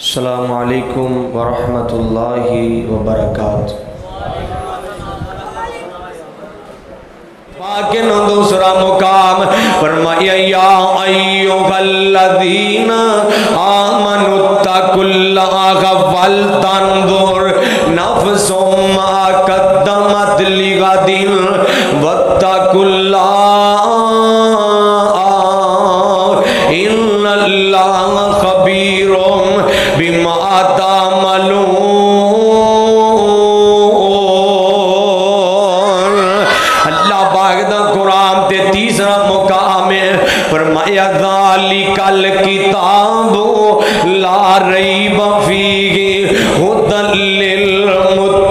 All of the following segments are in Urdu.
السلام علیکم ورحمۃ اللہ وبرکاتہ۔ باقین دوسرا مقام فرمایا یا ایھا الذین آمنوا اتقوا اللہ ولتنظر نفس ما قدمت لغد واتقوا اللہ ان اللہ خبیر بما تعملون۔ اللہ پاک دا قرآن تے تیسرا مقام ہے، فرمایا ذالک الکتاب لا ریب فیہ ھدی للمتقین۔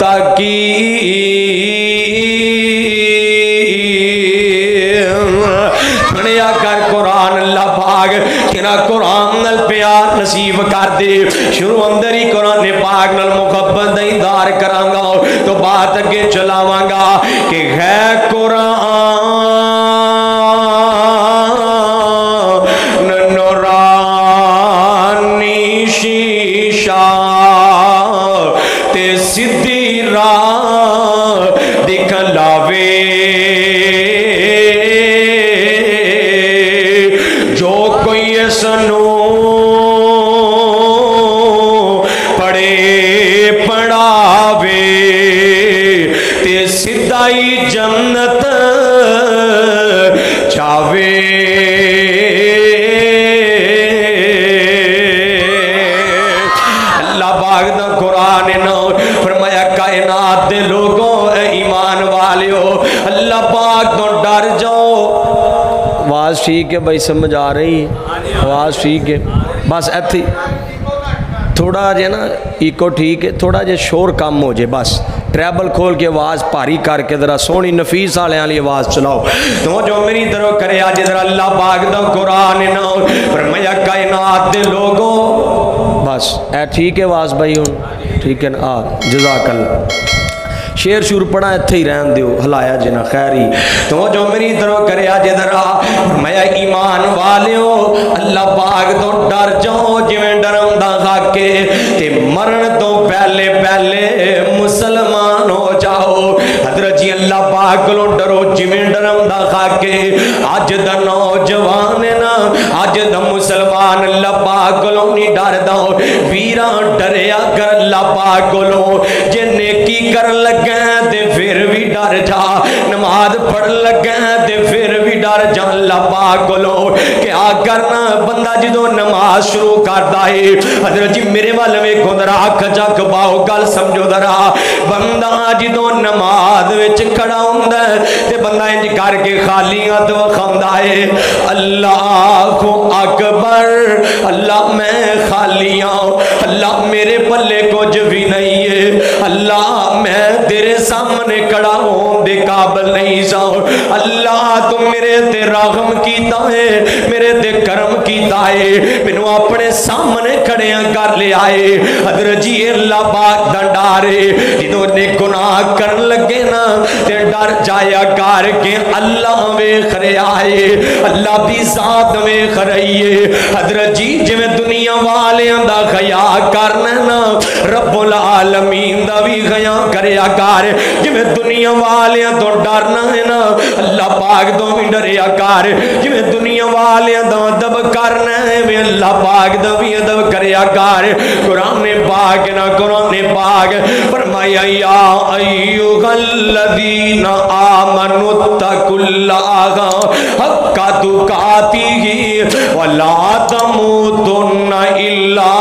سنیا کر قرآن، اللہ پاک تیرا قرآن نل پیار نصیب کر دے۔ شروع اندر ہی قرآن پاک نل محبت دیندار کرانگا تو بات اگے چلاوانگا کہ ہے قرآن نورانی شیشہ تے سدھی راہ دکھلاوے، جو کوئی سنو پڑھے پڑھاوے تے سدھائی جنت چاوے۔ اللہ پاک دا قرآن نو فرمایا کائنات دے لوگوں اے ایمان والیو اللہ پاک تو ڈر جاؤ۔ آواز ٹھیک ہے بھائی، سمجھ آ رہی ہے؟ آواز ٹھیک ہے؟ بس ایتھی تھوڑا جے نا ایکو ٹھیک ہے، تھوڑا جے شور کم ہو جے، بس ٹریبل کھول کے آواز پاری کر کے ذرا سونی نفیس والے والی آواز چلاؤ تو جو میری طرف کرے آج ذرا اللہ پاک دا قرآن نہ فرمایا کائنات دے لوگوں، بس اے ٹھیک ہے آواز بھائی ہوں ٹھیک ہے نا؟ جزاک اللہ۔ شیر شور پڑھا اتھے ہی رہن دیو، ہلایا جنا خیری تو جو میری طرف کرے آج ذرا فرمایا ایمان والیو اللہ پاک تو ڈر جاؤ جویں ڈرم دا خاکے تے مرن تو پہلے پہلے مسلمان ہو جاؤ۔ حضرت جی اللہ پاک کو ڈرو جویں ڈرم دا خاکے۔ آج دا نوجوان نا آج دا مسلمان اللہ پاک کو نہیں ڈر دا ویران ڈریا کر اللہ پاک کو جے نیکی کر لگے تے پھر بھی ڈر جا، نماز پڑھ لگے تے پھر بھی ڈر جا اللہ پاک کو کیا کرنا بندہ جدو نماز شروع کرتا ہے۔ حضرت جی میرے والے میں خود راکھ جاک باؤ گل سمجھو درا بندہ جدو نماز وچ کھڑا ہوندا ہے تے بندہ انج کر کے خالی ہاتھ وکھاوندا ہے اللہ اکبر، اللہ میں خالی ہوں، اللہ میرے پلے کچھ بھی نہیں ہے، اللہ میں تیرے سامنے کھڑا ہوں دے قابل نہیں ساؤں، اللہ تو میرے تے رحم کیتا ہے، میرے تے کرم کیتا ہے، مینوں اپنے سامنے کھڑے کر لے آئے۔ حضرت جی اللہ پاک دا ڈارے جدوں نے گناہ کرن لگے نا تے ڈر جایا کر کے اللہ ویکھ رہا ہے، اللہ بھی ذات ویکھ رہی ہے۔ حضرت جی جویں دنیا والیاں دا خیال کرنا نا رب العالمین دا بھی خیال کریا کر، جویں دنیا والیاں تو ڈرنا ہے نا اللہ پاک تو بھی ڈریا کر، جویں دنیا والیاں دا ادب کرنا ہے میں اللہ پاک دا بھی ادب کریا کر۔ قرآن پاک نا قرآن پاک فرمایا یا ایھا الذین آمنوا اتقوا اللہ حق تقاتہ ولا تموتن الا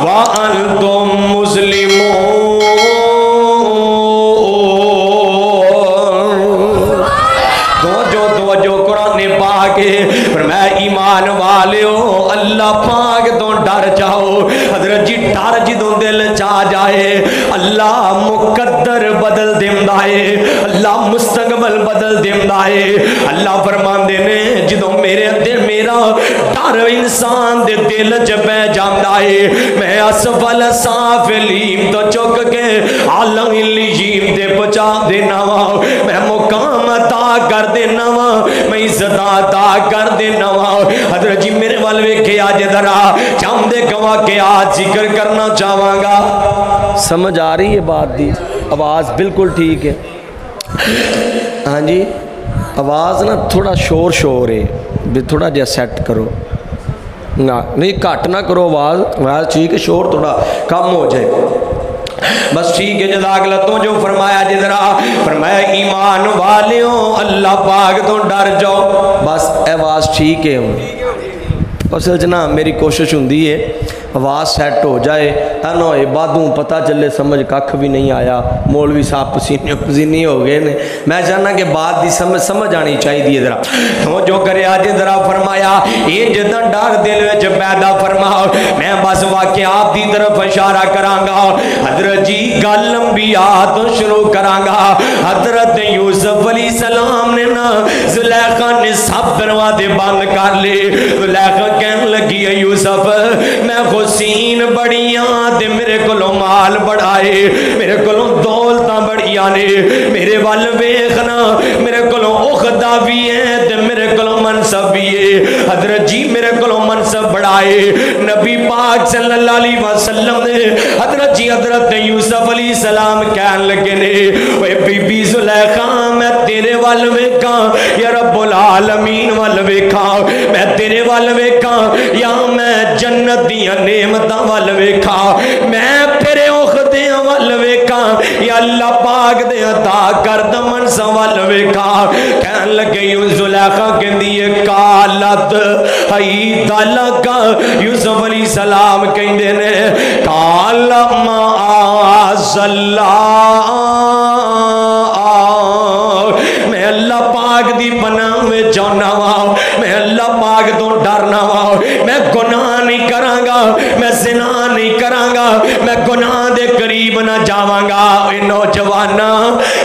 وانتم مسلمون۔ جو قرآن پاک پر میں ایمان والیو اللہ پاک تو ڈر جاؤ۔ حضرت جی ڈر جدوں دل چاہ جائے اللہ مقدر بدل دیندہ ہے، اللہ مستقبل بدل دیندہ ہے۔ اللہ فرماندے نے جدوں میرے دل میرا ڈر انسان دے دل چ پہ جاندا ہے میں اسفل سافلین تو چک کے عالم الجیم دے پہنچا دینا وا، میں مقام عطا کر دینا وا، میں عزت عطا کر دینا وا۔ حضرت جی میرے وال ویکھے اج ذرا چم دے واقعات ذکر کرنا چاہواں گا. سمجھ آ رہی ہے بات دی؟ آواز بالکل ٹھیک ہے. ہاں جی آواز نا تھوڑا شور ہے بھی تھوڑا جہا سیٹ کرو نا, نہیں گھٹ نہ کرو آواز ٹھیک ہے, شور تھوڑا کم ہو جائے بس ٹھیک ہے. جزاک اللہ. تو جو فرمایا جدرا فرمایا ایمان والیوں اللہ پاک تو ڈر جاؤ. بس آواز ٹھیک ہے. اصل نا میری کوشش ہوندی ہے آواز سیٹ ہو جائے نہ ہوئے بعدوں پتہ چلے سمجھ کھ بھی نہیں آیا, مولوی صاحب پسینے پسینے ہو گئے نے. میں چاہنا کہ بات دی سمجھ آنی چاہیے ذرا. تو جو کرے آج ذرا فرمایا یہ جدہ ڈر دل وچ پیدا فرماؤ. میں بس واقعات دی طرف اشارہ کرانگا. حضرت جی گل انبیاء تو شروع کرانگا. حضرت یوسف علیہ السلام نے نا زلیخا نے سب دروازے بند کر لے. زلیخا کہنے لگی ہے یوسف میں حسین بڑیاں تے میرے کلوں مال بڑھائے, میرے کلوں دولتاں بڑیاں نے, میرے وال ویکھنا میرے کلوں عہدہ بھی ہے تے میرے کلوں منصب بھی ہے. حضرت جی میرے کلوں منصب بڑھائے. نبی پاک صلی اللہ علیہ وسلم نے حضرت جی حضرت یوسف علیہ السلام کہنے لگے نے اے بی بی زلیخا میں تیرے وال ویکھاں یا رب العالمین وال ویکھاں, میں تیرے وال ویکھاں یا میں جنت دیاں نعمتاں وال ویکھاں, میں تیرے عہدیاں وال ویکھاں یا اللہ پاک دے عطا کردہ منصب وال ویکھاں. کہنے لگے یوں زلیخا کہندی ہے قالت ہی تعلقہ یوسف علیہ السلام کہندے نے قال معاذ اللہ میں اللہ پاک دی پناہ میں جانا وا, میں اللہ پاک تو ڈرنا وا, میں گناہ نہیں کرانگا, میں زنا نہیں کرانگا, میں گناہ دے قریب نہ جاوانگا. اے نوجوانا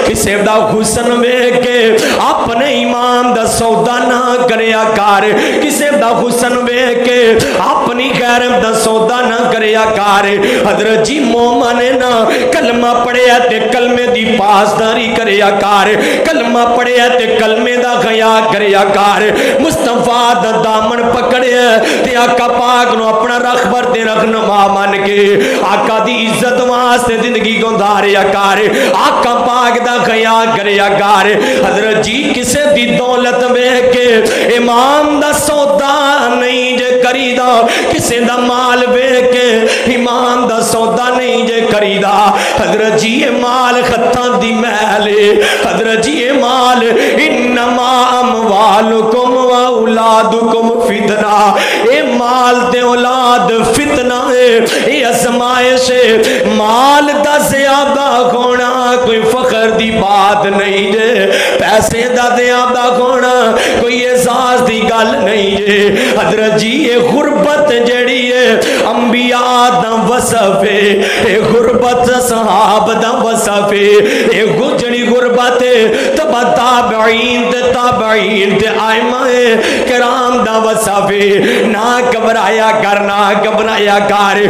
کسے دا حسن ویکھ کے اپنے ایمان دا سودا نہ کریا کر, کسے دا حسن ویکھ کے اپنی غیرت دا سودا نہ کریا کر. حضرت جی مومن نا کلمہ پڑھیا تے کلمے دی پاسداری کریا کر, کلمہ پڑھیا تے کلمے دا خیال کریا کر. مصطفیٰ دا دامن پکڑیا تے آقا پاک نو اپنا رخبر تے رہنما مان کے آقا دی عزت واسطے زندگی گزاریا کر, آقا پاک دا خیال کریا کر. حضرت جی کسے دی دولت ویکھ کے امام دا سودا نہیں جے کریدا, کسے دا مال ویکھ کے ایمان دا سودا نہیں جے کریدا. حضرت جی یہ مال خطاں دی محل ہے, حضرت جی یہ مال انما اموالکم و اولادکم فتنہ, اے مال تے اولاد فتنہ ہے, اے ازمائش ہے. مال دا زیادہ ہونا کوئی فخر دی بات نہیں جے, پیسے دا زیادہ ہونا کوئی احساس دی گل نہیں جے. حضرت جی یہ غربت جڑی ہے انبیاء دا وصف ہے, یہ غربت صحاب دا وصف ہے, یہ گجڑی غربت ہے تبا تابعین تے آئمہ کرام دا وصف ہے. نہ گھبرایا کر, نہ گھبرایا کر,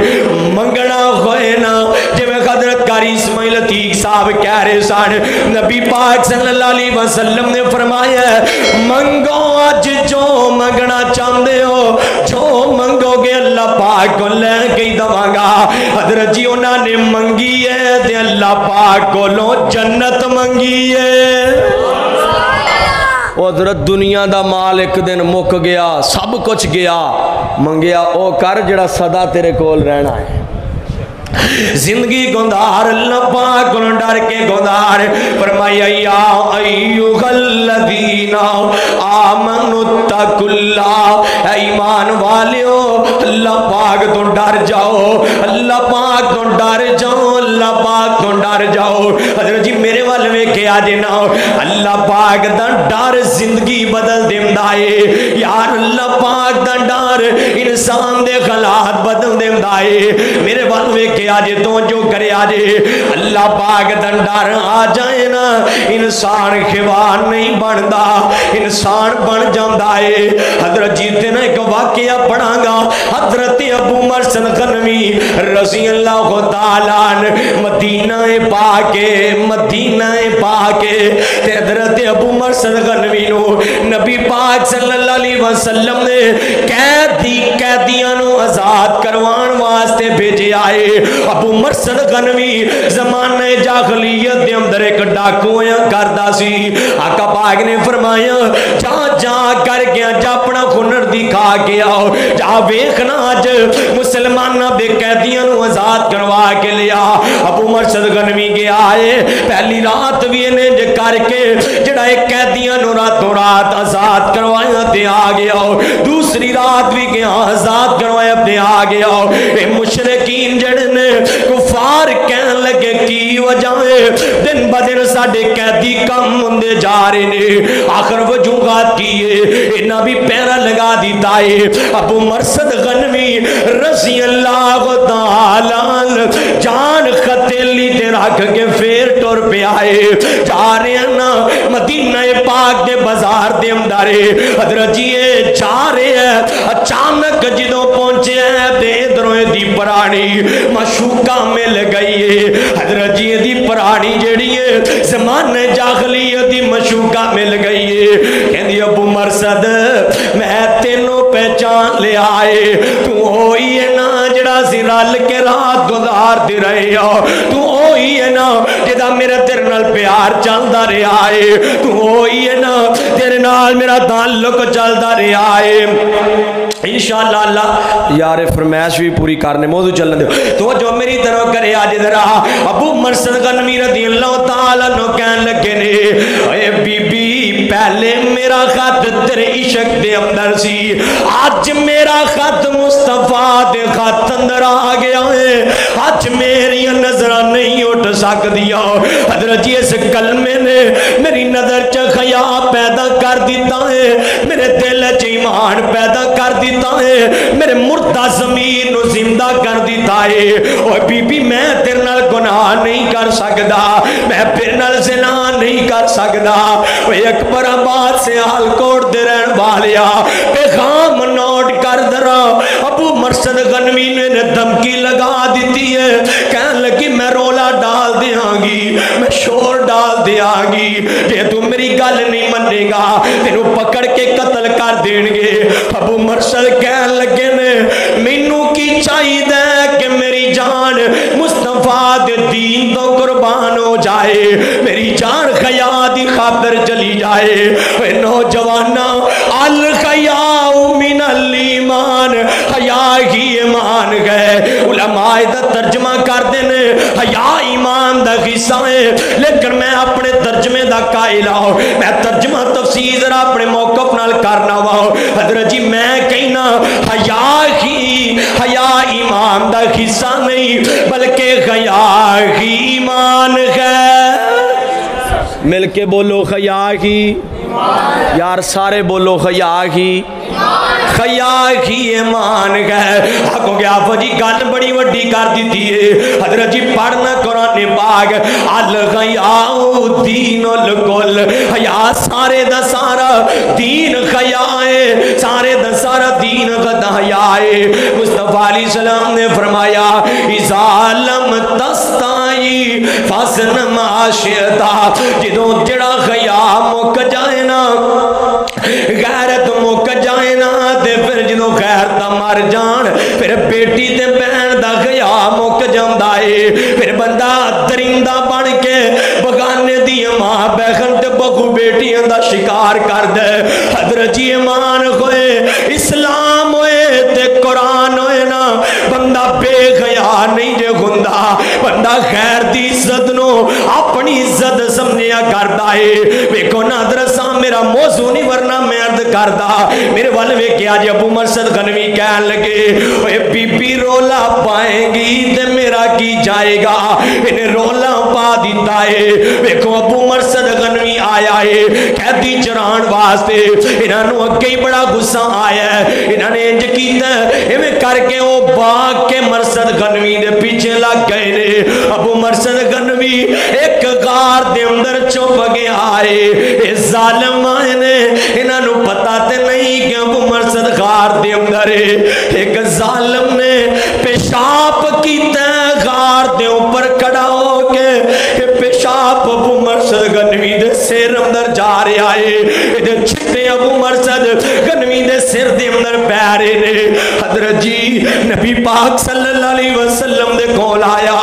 منگنا ہوئے نا جے میں حضرت قاری اسماعیل عتیق صاحب کہہ رہے سان. نبی پاک صلی اللہ علیہ وسلم نے فرمایا منگو آج جو منگنا چاہتے ہو, جو منگو گے اللہ پاک کو لے کے دواں گا. حضرت جی انہوں نے منگی ہے تے اللہ پاک کو لو جنت منگی ہے. حضرت دنیا دا مال ایک دن مک گیا, سب کچھ گیا, منگیا او کر جڑا صدا تیرے کول رہنا ہے. زندگی گندار اللہ پاک کو ڈر کے گندار. فرمایا یا ایوہ الذین آمنوا اتقوا اللہ, ایمان والیو اللہ پاک تو ڈر جاؤ, اللہ پاک تو ڈر جاؤ, اللہ پاک تو ڈر جاؤ. حضرت جی میرے والوے کیا دینا اللہ پاک دا ڈر زندگی بدل دیندہ ہے یار. اللہ پاک دا ڈر انسان دے خلات بدل دیندہ ہے. میرے والوے کیا آجے تو جو کرے آجے اللہ پاک دا ڈر آ جائے نا انسان خوان نہیں بندا, انسان بن جاندہ ہے. حضرت جیتے نا ایک واقعہ پڑھاں گا. حضرت ابو مرسن غنوی رضی اللہ تعالیٰ مدینہ پاکے تے حضرت ابو مرثد غنوی نو نبی پاک صلی اللہ علیہ وسلم نے قیدیاں نو آزاد کروان واسطے بھیجے آئے. ابو مرثد غنوی زمانہ جاہلیت دے اندر ایک ڈاکویاں کردا سی. آقا پاک نے فرمایا جا کر گیا جا اپنا ہنر دکھا کے آؤ, جا ویکھنا اج مسلماناں بے قیدیاں نو آزاد کروا کے لیا. ابو مرثد غنوی گیا ہے, پہلی رات بھی انہیں کر کے جڑا ایک قیدیاں نو راتوں رات آزاد کروایا تے آ گیا. دوسری رات بھی گیا آزاد کروایا تے آ گیا. اے مشرکین جڑے نے کفار کہن لگے کی وجہ ہے دن بدن ساڈے قیدی کم ہوندے جا رہے نے, آخر وجوہات کیے انہاں بھی پیرا لگا دیتا ہے. ابو مرثد غنوی رضی اللہ تعالی جان ختیلی تے رکھ کے پھر ٹر پہ آئے. جا رہے ہیں نا مدینہ پاک دے بازار دے اندر حضرت جی جا رہے ہیں, اچانک جدوں پہنچے ہیں تے ادھروں دی پرانی مشوقہ مل گئی ہے. حضرت جی دی پرانی جیڑی ہے زمانہ جاہلیت دی مشوقہ مل گئی ہے. کہندی ابو مرثد میں تینوں پہچان لے آئے, تو ہوئی ہے نا جڑا سی رل کے رات گزار دی رہے ہو, تو ہوئی ہے نا جدا میرا تیرے نال پیار چلدا رہا ہے, تو ہوئی ہے نا تیرے نال میرا تعلق چلدا رہا ہے. انشاءاللہ اللہ یار فرمائش بھی پوری کرنے موضوع چلنے دو تو جو میری طرح کرے آج ذرا. ابو مرثد غنوی رضی اللہ تعالیٰ نو کہن لگے نے اے بی بی پہلے میرا خط تیرے عشق دے اندر سی, آج میرا خط مصطفیٰ دے خط اندر آ گیا ہے, آج میری نظرہ نہیں اٹھ سک دیا. حضرت جی اس کلمے نے میری نظر چ خیا پیدا کر دیتا ہے, میرے دل چ ایمان پیدا کر دیتا ہے, میرے مردہ زمین نو زندہ کر دیتا ہے. اوہ بی بی میں تیرے نال گناہ نہیں کر سکدا, میں تیرے نال زنا نہیں کر سکدا. اوہ اکبر آباد سے ہالکوٹ دے رہن والیا پیغام نوٹ کر درا. ابو مرثد غنوی نے دھمکی لگا دیتی ہے, کہنے لگی میں رولا ڈال دیاں گی, میں شور ڈال دیاں گی, کہ تو میری گل نہیں منے گا تینو پکڑ کے قتل کر دین گے. ابو مرثد کہنے لگے نے مینوں کی چاہیے کہ میری جان مصطفیٰ دے دین تو قربان ہو جائے, میری جان خیا دی خاطر چلی جائے. اے نوجواناں الخیاء من الایمان, حیا ہی ایمان ہے. علماء دا ترجمہ کر دینے حیا ایمان دا حصہ ہے, لیکن میں اپنے ترجمے دا قائل ہوں, میں ترجمہ تفسیر ذرا اپنے موقف نال کرنا ہوں. حضرت جی میں کہنا حیا ایمان دا حصہ نہیں بلکہ حیا ہی ایمان ہے. مل کے بولو حیا ہی, یار سارے بولو حیا ہی ایمان ہے. آگو گیا فجی گل بڑی وڈی کر دیتی ہے. حضرت جی پڑھنا قرآن پاک الحیاء دین الکل, حیا سارے دا سارا دین حیا ہے, سارے دا سارا دین حیا ہے. مصطفیٰ علیہ السلام نے فرمایا اذا لم تستائی فاسن ما شئتا, جدوں جڑا حیا مک جائے نا غیرت مک جائے نا تے پھر جدوں غیرت مر جان پھر بیٹی تے بہن دا حیا مک جاندا ہے, پھر بندہ درندہ بن کے بغانے دی ماں بہن تے بہو بیٹیاں دا شکار کر دے. حضرت جی ایمان ہوئے اسلام ہوئے تے قرآن ہوئے نا بندہ بے حیا نہیں جے ہوندا, بندہ غیر دی عزت نو اپنی عزت سمجھیا کردا ہے. ویکھو نا حضرت صاحب میرا موضوع نہیں ورنہ میں عرض کردا میرے والے ویکھیا جی ابو مرثد غنوی کہن لگے اے بی بی رولا پائیں گی تے میرا کی جائے گا, انہیں رولا پا دیتا ہے. ویکھو ابو مرثد غنوی آیا ہے قیدی چران واسطے, انہاں نو اگے ہی بڑا غصہ آیا ہے, انہاں نے انج کیتا ایویں کر کے او باغ کے مرثد غنوی دے پیچھے لگ گئے نے. ابو مرثد غنوی ایک غار دے اندر چھپ گیا ہے. اے ظالم آئے نے انہاں نو پتہ تے نہیں کہ ابو مرثد غار دے اندر ہے. ایک ظالم نے پیشاب کیتا غار دے اوپر کھڑا گنوی دے سر اندر جا رہا ہے ادھے چھٹے ابو مرصد گنوی دے سر دے اندر پیرے نے حضرت جی نبی پاک صلی اللہ علیہ وسلم دے کول آیا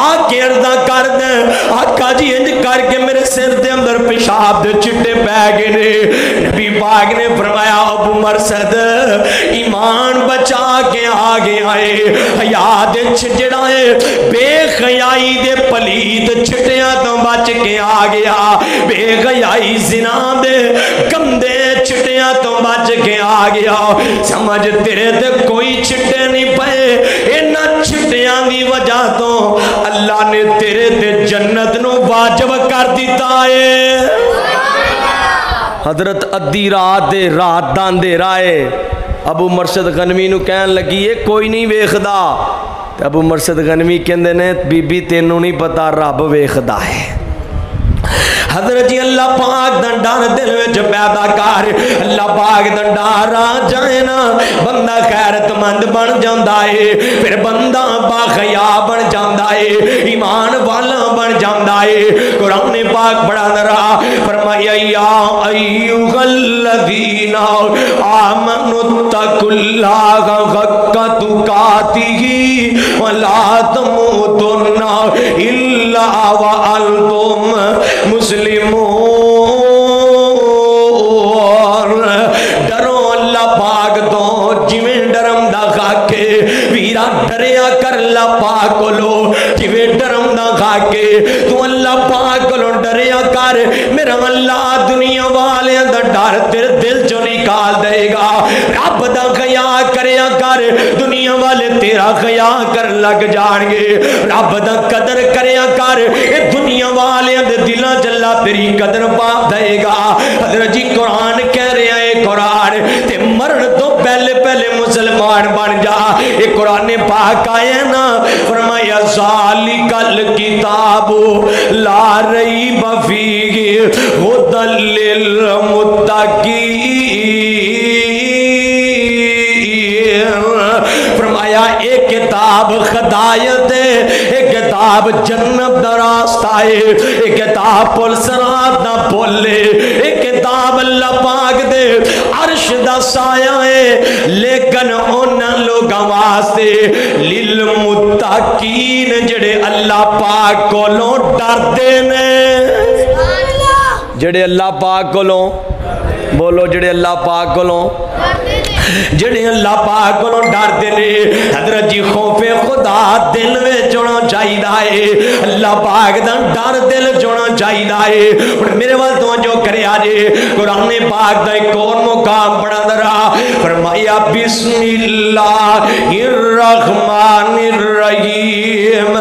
آکے عرضہ کر دیں آقا جی انج کر کے میرے سر دے اندر پیشاب دے چھٹے پہ گئے نے نبی پاک نے فرمایا ابو مرصد ایمان بچا کے آگے آئے حیا دے چھجڑا ہے بے خیائی دے پلید چھٹیاں تو بچ کے آ گیا بے خیائی زنا دے گندے چھٹیاں تو بچ کے آ گیا سمجھ تیرے تے کوئی چھٹے نہیں پئے انہاں چھٹیاں دی وجہ تو اللہ نے تیرے تے جنت نو واجب کر دیتا ہے حضرت ادھی رات دے رات دان دے رائے ابو مرشد غنوی نو کہن لگی ہے کوئی نہیں ویکھدا ابو مرشد غنوی کہندے نے بی بی تینوں نہیں پتا رب ویکھدا ہے حضرت جی اللہ پاک دن ڈر دل وچ پیدا کر اللہ پاک دن ڈر آ جائے نا بندہ خیرت مند بن جاندا ہے پھر بندہ با حیا بن جاندا ہے ایمان والا بن جاندا ہے قرآن پاک بڑا نرا فرمایا یا ایھا الذین آمنوا اتقوا اللہ حق تقاتہ ولا تموتن الا وانتم مسلمون ڈرو اللہ پاک تو جویں ڈرم دا خاکے ویرا ڈریا کر اللہ پاک کو لو جویں ڈرم دا خاکے تو اللہ پاک کو لو ڈریا کر میرا اللہ دنیا والے دا ڈر تیرے دل چو نکال دے گا رب دا خیا کریا کر دنیا والے تیرا خیا کر لگ جان گے رب دا قدر کریا کر اے دنیا والے دے دلاں چلا تیری قدر پا دے گا حضرت جی قرآن کہہ رہے ہیں قرآن تے مرن تو پہلے پہلے مسلمان بن جا یہ قرآن پاک آئے نا فرمایا ذالک الکتاب لا ریب فیہ ھدی للمتقین فرمایا ایک کتاب ہدایت ہے ایک کتاب جنت دا راستہ ہے ایک کتاب پل صراط دا پل ہے ایک کتاب اللہ پاک دے عرش دا سایہ ہے لیکن انہاں لوگاں واسطے للمتقین جڑے اللہ پاک کولوں ڈردے نے جڑے اللہ پاک کولوں بولو جڑے اللہ پاک کولوں جڑے اللہ پاک کو ڈر دینے حضرت جی خوف خدا دل میں جوڑا چاہیدہ ہے اللہ پاک دا ڈر دل جوڑا چاہیدہ ہے اور میرے وال تو جو کرے آجے قرآن پاک دا ایک اور مقام پڑھا درہا فرمایا بسم اللہ الرحمن الرحیم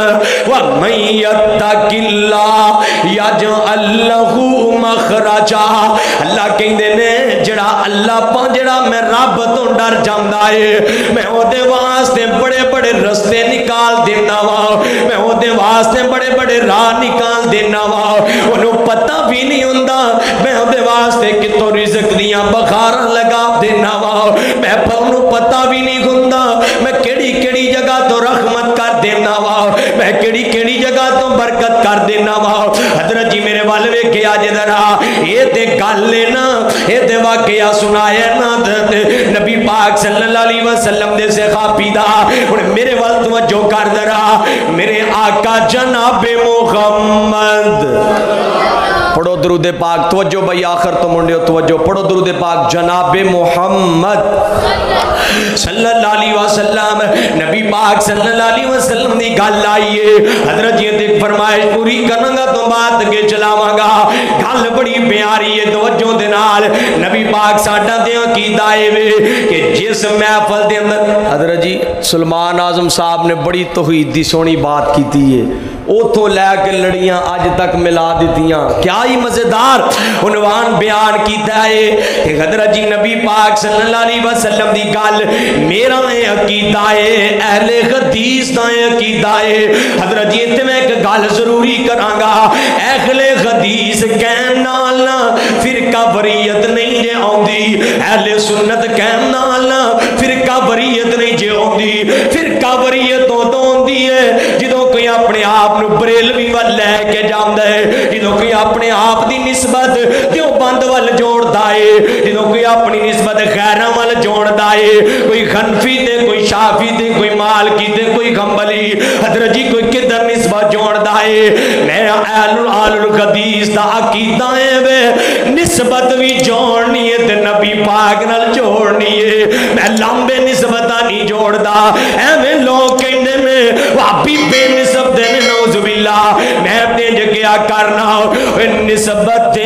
وَمَنْ يَتَّقِ اللَّهَ يَجْعَلْ لَهُ مَخْرَجًا اللہ کہیں دینے جڑا اللہ پا جڑا میں رب تو ڈر جاندہ ہے میں وہ دے واسطے بڑے بڑے رستے نکال دینا وا میں وہ دے واسطے بڑے بڑے راہ نکال دینا وا انہوں پتہ بھی نہیں ہوندہ میں وہ دے واسطے کتوں رزق دیاں بخارا لگا دینا وا میں انہوں پتہ بھی نہیں ہوندہ میں کیڑی کیڑی جگہ تو رحمت کر دینا وا میں کیڑی کیڑی جگہ تو برکت کر دینا وا حضرت جی میرے والوے کیا جدرہ یہ تے گل لینا یہ تے واقعہ سنائے نا نبی پاک صلی اللہ علیہ وسلم دے سے خاپیدہ اور میرے وقت توجہ کر درہا میرے آقا جناب محمد پڑھو درود پاک توجہ بھائی آخر تو منڈے توجہ پڑھو درود پاک جناب محمد صلی اللہ علیہ وسلم نبی پاک صلی اللہ علیہ وسلم دی گل آئیے حضرت جی دیکھ فرمائش پوری کرنگا تو بات کے چلاواں گا گل بڑی پیاری ہے توجہ دنال نبی پاک ساڑھا دیاں کی دائے وے کہ جس محفل دے اندر حضرت جی سلمان اعظم صاحب نے بڑی توحید دی سونی بات کی تھی ہے او تو لے کے لڑیاں آج تک ملا دیتیاں کیا ہی مزیدار عنوان بیان کیتا ہے کہ حضرت جی نبی پاک صلی اللہ علیہ وسلم دی گل میرا عقیدہ ہے اہل حدیث دا عقیدہ ہے حضرت جی تے میں ایک گل ضروری کرانگا اہل حدیث کہن نالنا فرقہ بریت نہیں جے آندی اہل سنت کہن نالنا فرقہ بریت نہیں جے آندی فرقہ بریت تو آندی ہے جدوں کوئی اپنے آپ بریلوی ول لے کے جاندا ہے جدوں کوئی اپنے آپ دی نسبت دیوبند ول جوڑدا ہے جدوں کوئی اپنی نسبت غیراں ول جوڑدا ہے کوئی حنفی تے کوئی شافعی تے کوئی مالکی تے کوئی حنبلی حضرت جی کوئی کدھر نسبت جوڑدا ہے میں اہل الحدیث دا عقیدہ ہے وے نسبت بھی جوڑنی ہے تے نبی پاک نال جوڑنی ہے میں لمبے نسبتاں نہیں جوڑدا ایویں لوگ کہندے نے وہابی بے نسب دے نعوذ باللہ میں اپنے جگہ کرنا نسبت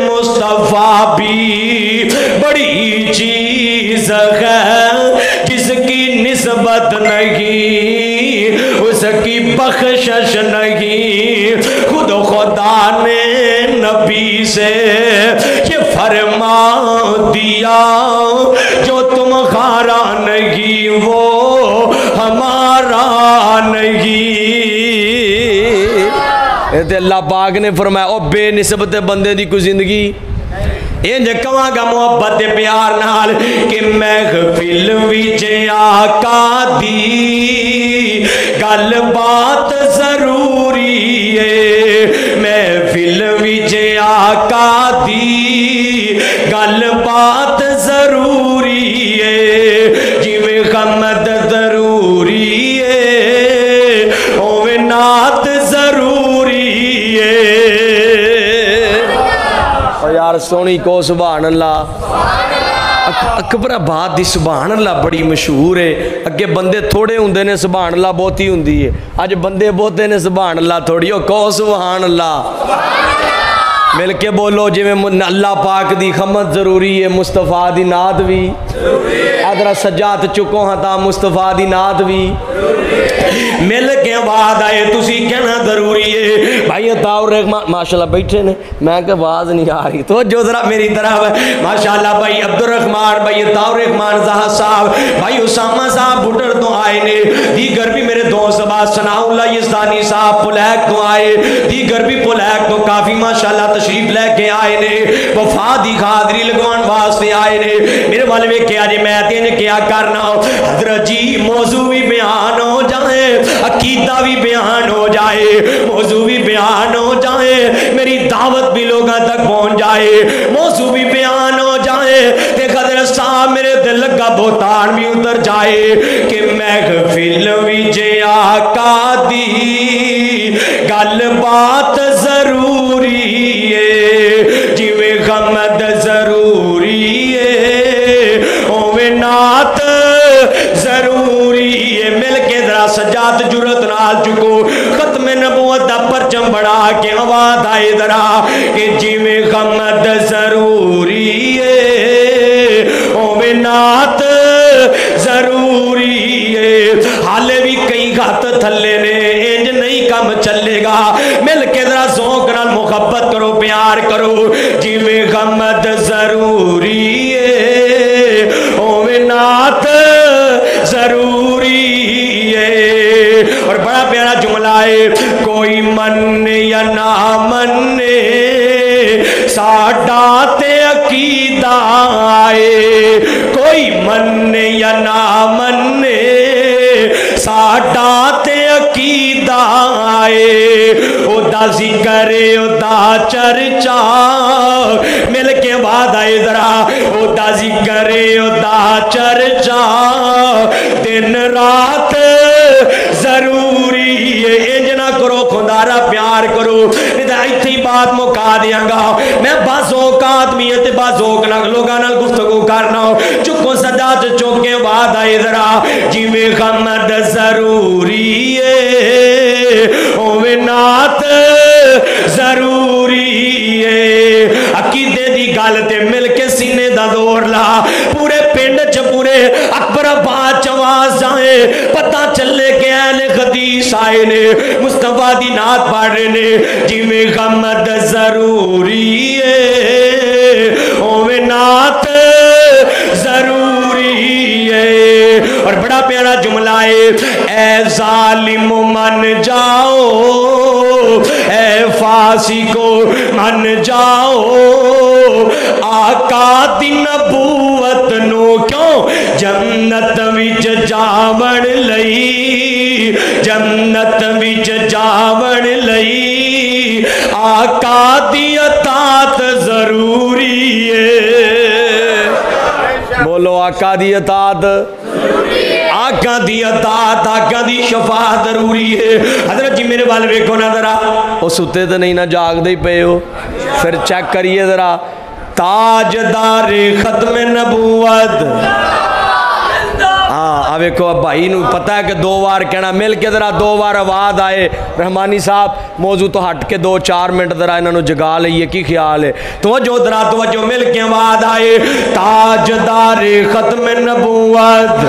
مصطفیٰ بھی بڑی چیز ہے جس کی نسبت نہیں اس کی بخشش نہیں خود خدا نے نبی سے یہ فرما دیا جو تمہارا نہیں وہ ہمارا نہیں تے اللہ پاک نے فرمایا او بے نسبت بندے دی کوئی زندگی انج کہاں گا محبت پیار نال کہ محفل وچ آقا دی گل بات ضروری ہے محفل وچ آقا دی گل بات ضروری ہے جویں حمد ضروری ہے اوویں نعت ضروری ہے یار سونی کو سبحان اللہ اکبر آباد دی سبحان اللہ بڑی مشہور ہے اگے بندے تھوڑے ہوندے نے سبحان اللہ بہتی ہوندی ہے اج بندے بہتے نے سبحان اللہ تھوڑی کو سبحان اللہ مل کے بولو جی میں اللہ پاک دی خمد ضروری ہے مصطفیٰ دی نعت بھی ادرا سجات چکو ہاں تا مصطفیٰ دی نعت بھی مل کے بعد آئے تسی کہنا ضروری ہے بھائی طاؤر رحمان ماشاءاللہ بیٹھے نے میں کہ آواز نہیں آ رہی تو جو ذرا میری طرف ماشاءاللہ بھائی عبد الرحمان بھائی طاؤر رحمان زاہد صاحب بھائی اسامہ صاحب بھٹر تو آئے نے دیگر بھی میرے دوست بات ثناء اللہ یزدانی صاحب پلیک تو آئے دیگر بھی پلیک تو کافی ماشاءاللہ تشریف لے کے آئے نے وفا دی خادری لگوان واسطے آئے نے میرے والے میں کیا جی میں تین کیا کرنا حضرت جی موضوع بھی بیان ہو جائے عقیدہ بھی بیان ہو جائے موضوع بھی بیان ہو جائے میری دعوت بھی لوگاں تک پہنچ جائے موضوع بھی بیان ہو جائے کہ حضرت صاحب میرے دل کا بہتان بھی اتر جائے کہ محفل وچ آقا دی گل بات ضروری ہے جویں حمد ضروری ہے اوویں نعت ضروری ہے مل کے ذرا سجاد جرت نال چکو ختم نبوت دا پرچم بڑھا کے آواز آئے ذرا کہ جویں حمد ضروری ہے اوویں نعت ضروری ہے حالے بھی کئی گھات تھلے نے انج نہیں کم چلے گا مل کے ذرا ذوق نال محبت کرو پیار کرو جویں حمد ضروری ہے اوویں نعت ضروری ہے اور بڑا پیارا جملہ ہے کوئی من یا نہ من ساڈا تے عقیدہ آئے کوئی من یا نہ من ساڈا تے عقیدہ آئے او دا ذکر او دا چرچا مل کے بعد آئے ذرا او دا ذکر او دا چرچا دن رات ضروری ہے انج نہ کرو خدارا پیار کرو ایتھی بات مکا دیاں گا میں بعض اوقات میت بعض اوقات لوگاں نال گفتگو کرنا چکو سجاد چوکے بعد آئے ذرا جویں حمد ضروری ہے اوویں نعت ضروری ہے عقیدے دی گل تے مل کے سینے دا دور لا پورے پنڈ چ پورے اکبر آباد چواز جائے پتہ چلے کہ اہل حدیث آئے نے مصطفیٰ دی نعت پڑھ رہے نے جویں حمد ضروری ہے اوویں نعت ضروری ہے اور بڑا پیارا پہلا جملہ ہے اے ظالم من جاؤ اے فاسقو من جاؤ آقا دی نبوت نو کیوں جنت وچ جاون لئی جنت وچ جاون لئی آقا دی اطاعت ضروری ہے بولو آقا دی اطاعت آقا دی اطاعت آقا دی شفاعت ضروری ہے حضرت جی میرے والے ویکھو نا ذرا وہ ستے تو نہیں نہ جاگ دے ہی پے ہو پھر چیک کریے ذرا تاجدار ختم نبوت ہاں ویکھو اب بھائی نو پتہ ہے کہ دو بار کہنا مل کے ذرا دو بار آواز آئے رحمانی صاحب موضوع تو ہٹ کے 2-4 منٹ ذرا انہوں نے جگا لئیے کی خیال ہے توجہ ذرا توجہ مل کے آواز آئے تاجدار ختم نبوت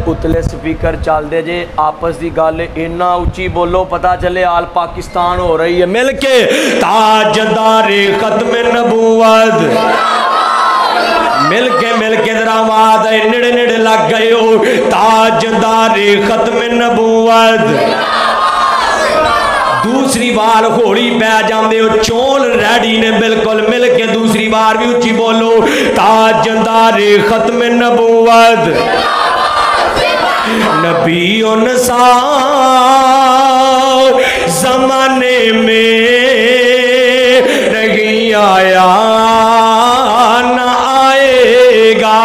اتلے سپیکر چال دے جے آپس دی گالے اینا اچھی بولو پتا چلے آل پاکستان ہو رہی ہے مل کے تاجدار ختم نبوت مل کے ذرا آواز ہے نڑے نڑے لگ گئے ہو تاجدار ختم نبوت دوسری بار ہوڑی پہ جاندے ہو چول ریڈی نے بالکل مل کے دوسری بار بھی اچھی بولو تاجدار ختم نبوت نبی انسا زمانے میں نہیں آیا نہ آئے گا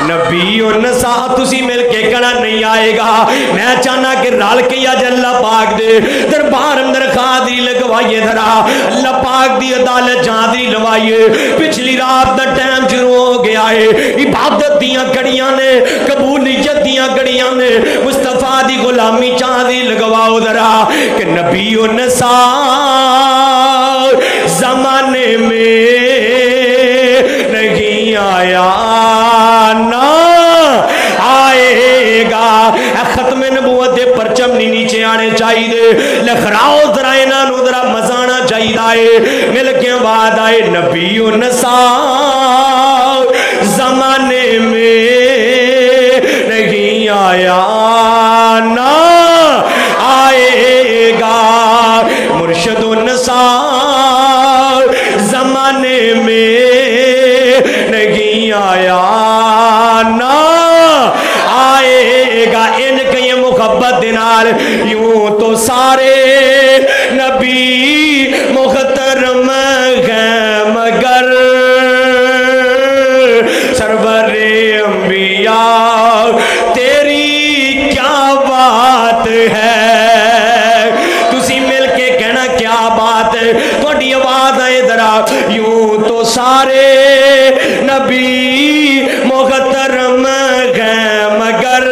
نبی انسا تسی مل کے کڑا نہیں آئے گا میں چاہنا کہ رال کے یا اللہ پاک دے دربار اندر خادری لگوائیے دھرا اللہ پاک دی عدالت جاندری لوائیے پچھلی رات دا ٹائم شروع ہو گیا ہے عبادت دیاں کڑیاں نے قبولیت دیاں کڑیاں نے مصطفیٰ دی غلامی چاندری لگواؤ دھرا کہ نبی انسا زمانے میں نہیں آیا نہ آئے گا ختم نبوت دے پرچم نہیں نیچے آنے چاہی دے لکھراؤ ذرا انہوں ذرا مزانا چاہی دائے مل کے بعد آئے نبی انسا زمانے میں نہیں آیا نہ آئے گا مرشد انسا زمانے میں نہیں آیا نہ آئے گا ان کے یہ محبت دینار یوں تو سارے نبی محترم ہیں مگر سرور انبیاء تیری کیا بات ہے تسی مل کے کہنا کیا بات ہے تھوڑی آواز آئے ذرا یوں تو سارے نبی محترم ہیں مگر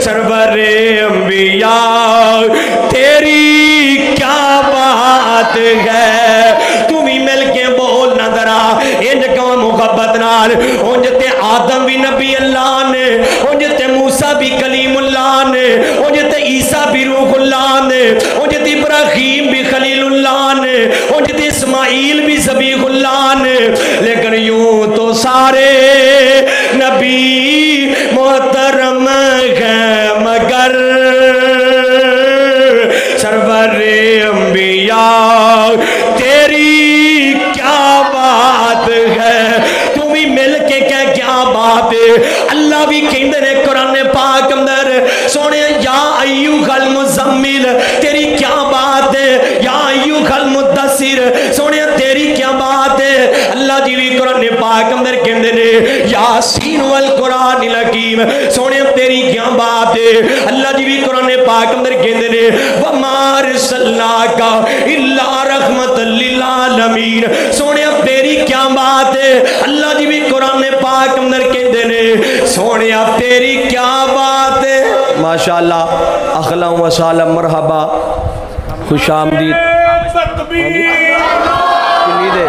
سرور انبیاء تیری کیا بات ہے تمہیں مل کے بول نہ ذرا ان کا محبت نال انجتے آدم بھی نبی اللہ نے انجتے موسیٰ بھی کلیم اللہ نے انجتے عیسیٰ بھی روح اللہ نے انجتے ابراہیم بھی خلیل اللہ نے انجتے اسماعیل بھی ذبیح اللہ نے لیکن یوں تو سارے نبی محترم ہیں مگر سرور انبیاء تیری کیا بات ہے تمہیں مل کے کیا بات ہے اللہ بھی کہندے نے قرآن پاک اندر سونے یا ایوہ المزمل تیری کیا بات ہے یا ایوہ المدثر سونے تیری کیا بات ہے اللہ جی بھی قرآن پاک اندر کہندے نے یاسین والقرآن الحکیم سونے تیری کیا بات ہے اللہ جی بھی قرآن پاک اندر کہندے نے وَمَا أَرْسَلْنَاكَ إِلَّا رَحْمَةً لِلْعَالَمِينَ سونے تیری کیا بات ہے اللہ جی بھی قرآن پاک اندر کہندے نے سونے تیری کیا بات ہے ماشاءاللہ اخلا و سالم مرحبا خوش آمدید کنی دے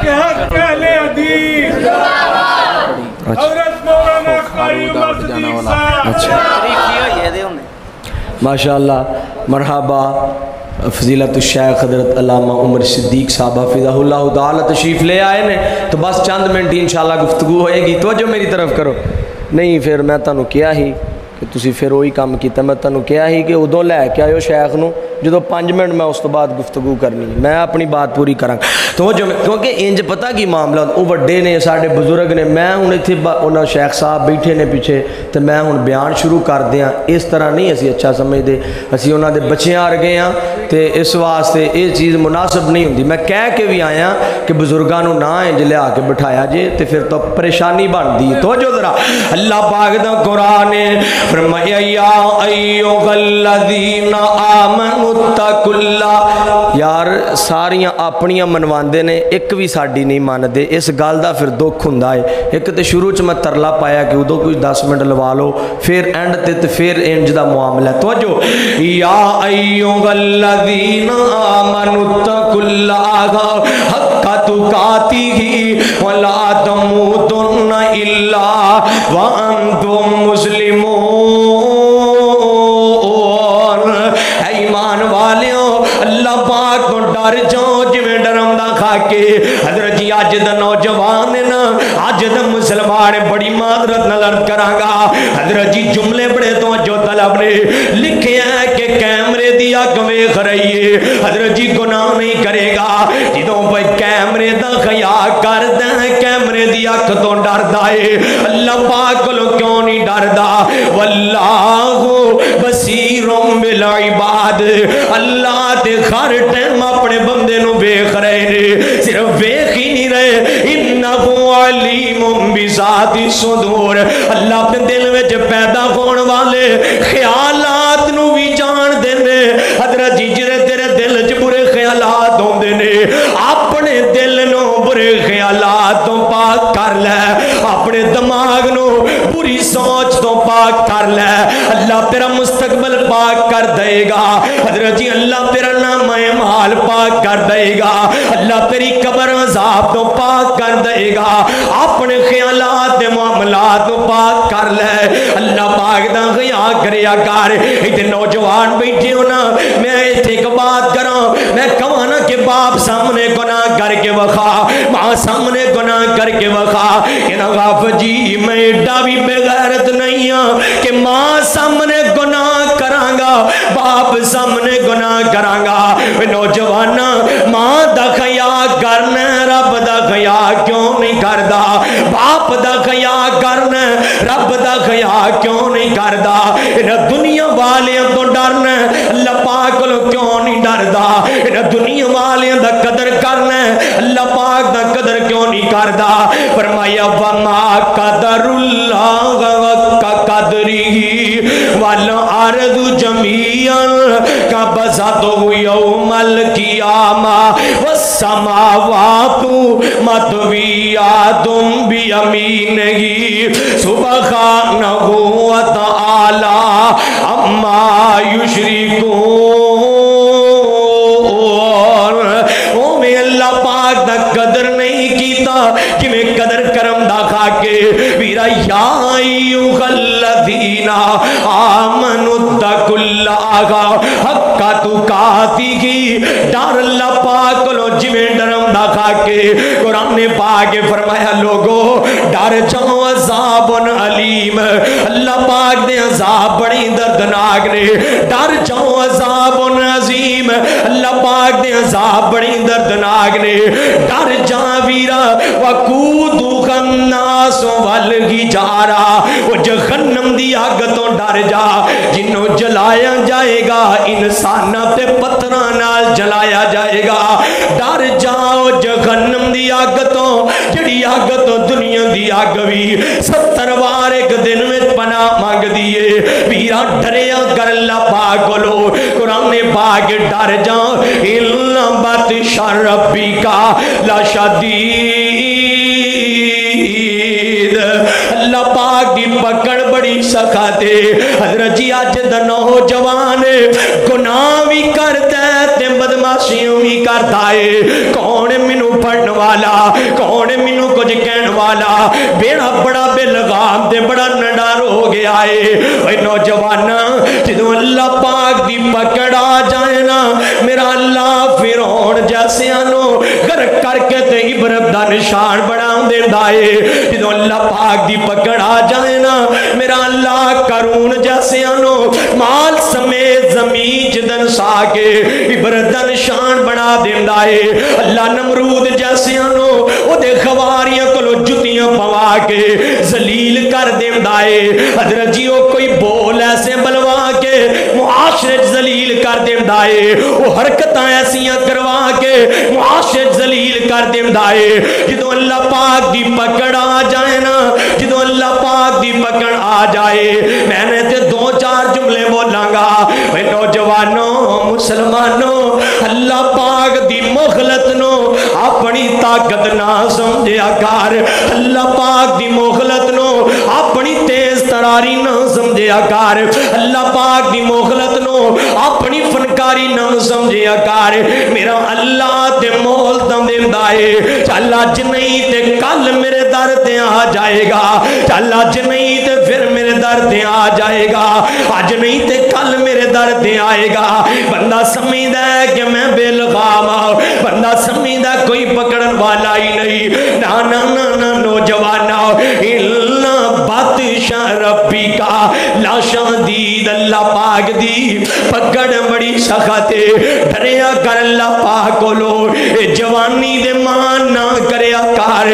کے حق اہل حدیث حضرت مولانا قاری عمر صدیق صاحب ماشاءاللہ مرحبا فضیلت الشیخ حضرت علامہ عمر صدیق صاحب حفظہ اللہ تعالی تشریف لے آئے نے، تو بس چند منٹ انشاءاللہ گفتگو ہوئے گی. توجہ میری طرف کرو. نہیں پھر میں تانوں کیا ہی کہ تسی پھر وہی کام کیتا. میں تانوں کیا ہی کہ ادوں لے کے آئیو شیخ نو جدو 5 منٹ میں اس تو بعد گفتگو کرنی، میں اپنی بات پوری کراں. توجہ کیونکہ انج پتہ کی معاملہ وہ وڈے نے ساڈے بزرگ نے، میں ہن ایتھے انہاں شیخ صاحب بیٹھے نے پیچھے تے میں ہن بیان شروع کر دیاں. اس طرح نہیں اسی اچھا سمجھدے، اسی انہاں دے بچے آ گئے ہاں تے اس واسطے یہ چیز مناسب نہیں ہوندی. میں کہہ کے بھی آیا کہ بزرگاں نو نہ انج لیا کے بٹھایا جے تے پھر تو پریشانی بنتی ہے. توجہ ذرا، اللہ پاک دا قرآن نے فرمایا یا ایھا الذین آمنوا اتقوا اللہ. یار ساریاں اپنیاں منواندے نے، ایک بھی ساڈی نہیں ماندے. اس گل دا پھر دکھ ہوندا ہے. ایک تے شروع چ میں ترلا پایا کہ ادو کوئی 10 منٹ لوا لو، پھر اینڈ تے پھر انج دا معاملہ. توجہ، یا ایھا الذین آمنوا اتقوا اللہ حق تقاتہ ولا تموتن الا وانتم مسلمون. ایمان والیوں اللہ پاک کو ڈر جاؤ جویں ڈرمدا کھا کے. حضرت جی اج دا نوجوان نا، اج دا مسلمان بڑی معذرت نال عرض کراں گا. حضرت جی جملے بڑے توجہ طلب نے لکھیا ہے کہ کیمرے دی اگ ویکھ رہی ہے. حضرت جی گناہ نہیں کرے گا جدوں بھائی کیمرے دا خیال کردا ہے، کیمرے دی اکھ تو ڈردا ہے. اللہ پاک کولوں کیوں نہیں ڈردا؟ واللہ بصیر بالعباد. اللہ تے ہر ٹائم اپنے بندے نو ویکھ رہے نے، صرف ویکھ ہی نہیں رہے. انہ علیم بذات الصدور. اللہ اپنے دل وچ پیدا ہون والے خیالات نو بھی جان دے نے. حضرت جی جڑے تیرے دل وچ برے خیالات ہوندے نے، اپنے دل نو برے خیالات تو پاک کر لے، اپنے دماغ نو بری سوچ تو پاک کر لے. اللہ تیرا مستقبل پاک کر دے گا. حضرت جی اللہ تیرا نام مال پاک کر دے گا. اللہ تیری قبر عذاب تو پاک کر دے گا. اپنے خیالات معاملات تو پاک کر لے. اللہ پاک دا خیال کریا کر. ایتھے نوجوان بیٹھے ہو نا، میں ایتھے ایک بات کراں، میں کہاں نا کہ باپ سامنے گناہ کر کے وکھا، ماں سامنے گناہ کر کے وکھا. انہاں جی میں ایڈا بھی بے غیرت نہیں ہاں کہ ماں سامنے گناہ کراں گا، باپ سامنے گناہ کراں گا. نوجوانا ماں دا خیال کرنا، رب دا خیال کیوں نہیں کردا؟ باپ دا خیال کرنا، رب دا خیال کیوں نہیں کردا؟ انہاں دنیا والیاں تو ڈرنا، اللہ پاک کو کیوں نہیں ڈردا؟ انہاں دنیا والیاں دا قدر کرنا، اللہ پاک دا قدر کیوں نہیں کردا؟ فرمایا وما قدر اللہ قدرہ والارض جميعا قبضته يوم القيامة والسماوات مطويات بيمينه سبحانه وتعالى عما يشركون. میں اللہ پاک دا قدر نہیں کیتا کہ میں قدر کرم دا کھا کے ویرا یا ایھا الذین آمنوا اتقوا اللہ حق تقاتہ. ڈر اللہ پاک کو جویں ڈرم دا کھا کے. قرآن نے پاک فرمایا لوگو ڈر جاؤ عذاب علیم. اللہ پاک دے عذاب بڑی دردناک نے. ڈر جاؤ عذاب عظیم. اللہ پاک دے عذاب بڑی دردناک نے. ڈر جا ویرا وقودہ الناس والحجارہ. وہ جہنم دی آگ تو ڈر جا جنوں جلایا جائے گا انساناں تے پتھراں نال جلایا جائے گا. ڈر جاؤ جہنم دی آگ تو جڑی آگ تو دنیا دی آگ بھی 70 بار ایک دن میں پناہ مانگ دیئے. ویرا ڈریا کر اللہ پاک لو. قرآن نے پاک ڈر جاؤ اِلَّا بَطْشَ رَبِّكَ لَشَدِيدٌ. اللہ پاک کی پکڑ بڑی سخت ہے. حضرت جی آج دا نوجوان گناہ بھی کرتا ہے تے بدماشیوں بھی کرتا ہے کون مینوں پڑھن والا کون مینوں کچھ کہن والا بیڑا بڑا بے لگام تے بڑا نڈر ہو گیا ہے اے نوجوانا جدوں اللہ پاک دی پکڑ آ جائے نا میرا اللہ فرعون جیسے انو غرق کر کے تے عبرت دا نشان بنا دیندا ہے جدوں اللہ پاک دی پکڑ آ جائے نا میرا اللہ قارون جیسے انو مال سمیت زمین جدن سا کے عبرت دا نشان بنا دیندا ہے اللہ نمرود جیسے انو او دے خواریاں کلو جتیاں پوا کے ذلیل کر دیندا ہے حضرت جی او کوئی بول ایسے بلوا کے معاشرے ذلیل کر دیندا ہے او حرکتاں ایسیاں کروا کے معاشرے ذلیل کر دیندا ہے جدوں اللہ پاک دی پکڑ آ جائے نا جدوں اللہ پاک دی پکڑ آ جائے میں نے تے دو چار جملے بولاں گا اے نوجوانوں مسلمانوں اللہ پاک دی مخلت نو اپنی طاقت نہ سمجھیا کر اللہ پاک دی مخلت نو اپنی تیز تراری نہ سمجھیا کر اللہ پاک دی مخلت نو اپنی فنکاری نہ سمجھیا کر میرا اللہ تے مول دم دیندا ہے چل اج نہیں تے کل میرے در تے آ جائے گا چل اج نہیں تے پھر میرے در تے آ جائے گا اج نہیں تے کل میرے در تے آئے گا بندہ سمجھدا ہے کہ میں بے لگام ہوں بندہ سمجھدا کوئی پکڑن والا ہی نہیں نا نا نا نا نوجوانا الا بادشاہ ربی کا لا شدید اللہ پاک دی پکڑ بڑی سخت ہے ڈریا کر اللہ پاک کو لو جوانی دے مان نہ کریا کار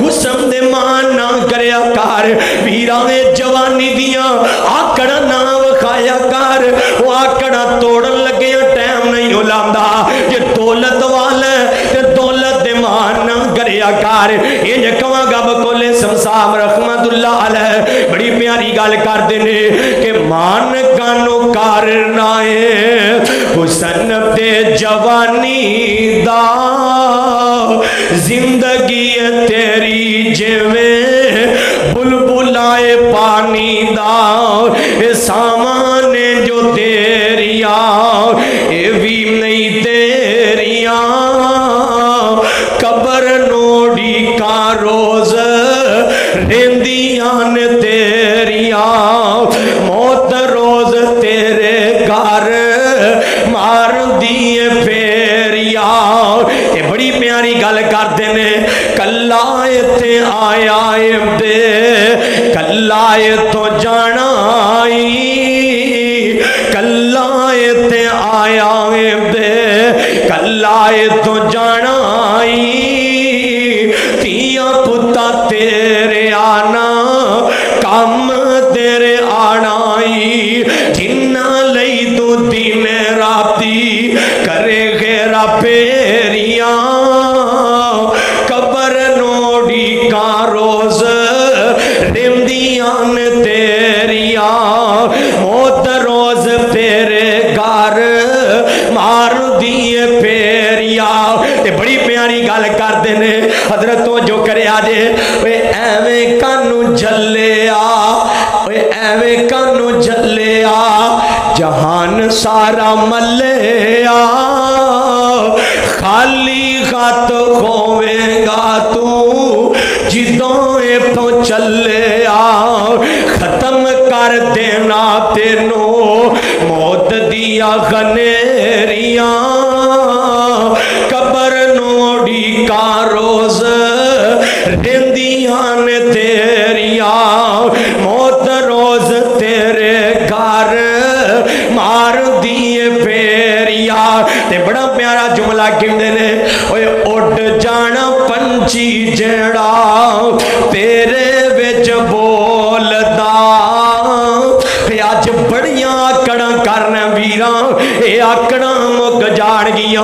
حسن دے مان نہ کریا کار ویراں جوانی دیاں آکڑا نہ وکھایا کار وہ آکڑا توڑن لگے ٹائم نہیں ہلاندا جے دولت والا تے دولت دے مان نہ کریا کار یہ کہاں گا بکول سمسام رحمت اللہ علیہ بڑی پیاری گل کردے نے کہ مان کانو کارنا ہے حسن تے جوانی دا زندگی تیری جویں بلبلائے پانی دا سامان جو تیریا اے بھی نہیں تیریا قبر نوڑی کا روز رندیاں تیریا موت روز تیرے گھر مار دیے پھیریا یہ بڑی پیاری گل کرتے نے کلا تے آیا دے کلا تو جانا کلا تے آیا دے کلا تو جانا تیاں پتا تیرے آنا کام تیرے آنا جنہ لئی تو دن راتی کرے غیرہ پیریاں قبر نوڑی کا روز رمدیاں تیریاں موت روز تیرے گھر مار دیے پیریاں یہ بڑی پیاری گل کردے نے حضرتوں جو کرے آجے وے ایویں کانو جلے وے ایویں کانو جلے جہان سارا ملے خالی خط ہوئے گا تو جدوں تو چلے ختم کر دینا تینو موت دیا غنیریاں قبر نوڑی کا روز رندیاں تیریاں موت روز تیرے گھر مار دیے پھیریا تے بڑا پیارا جملہ کہندے نے اوے اڑ جانا پنچی جڑا تیرے وچ بولدا اج بڑیاں آکڑاں کرنا ویراں اے آکڑاں مک جان گیاں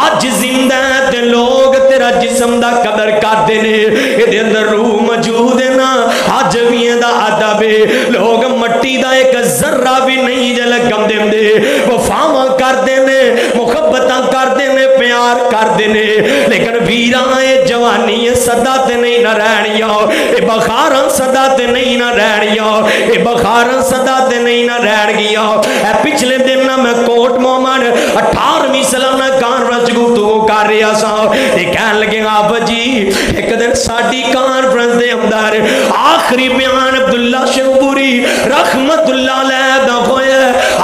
اج زندہ تے لوگ تیرا جسم دا قدر کردے نے اے دے اندر روح موجود ہے نا اج وی دا ادب لوگ مٹی دا ایک ذرہ بھی نہیں جلکم دیندے وفاواں کردے نے محبتاں کردے نے پیار کردے نے لیکن ویراں اے جوانی صدا تے نہیں نہ رہنیاں اے بخاراں صدا تے نہیں نہ رہنیاں اے بخاراں صدا تے نہیں نہ رہن گیا اے پچھلے دن نہ میں کوٹ مومن 18ویں سالانہ کر رہا سا تے کہن لگے آپ جی ایک دن ساڈی کانفرنس دے اندر آخری بیان عبداللہ شنبوری رحمت اللہ علیہ دا ہویا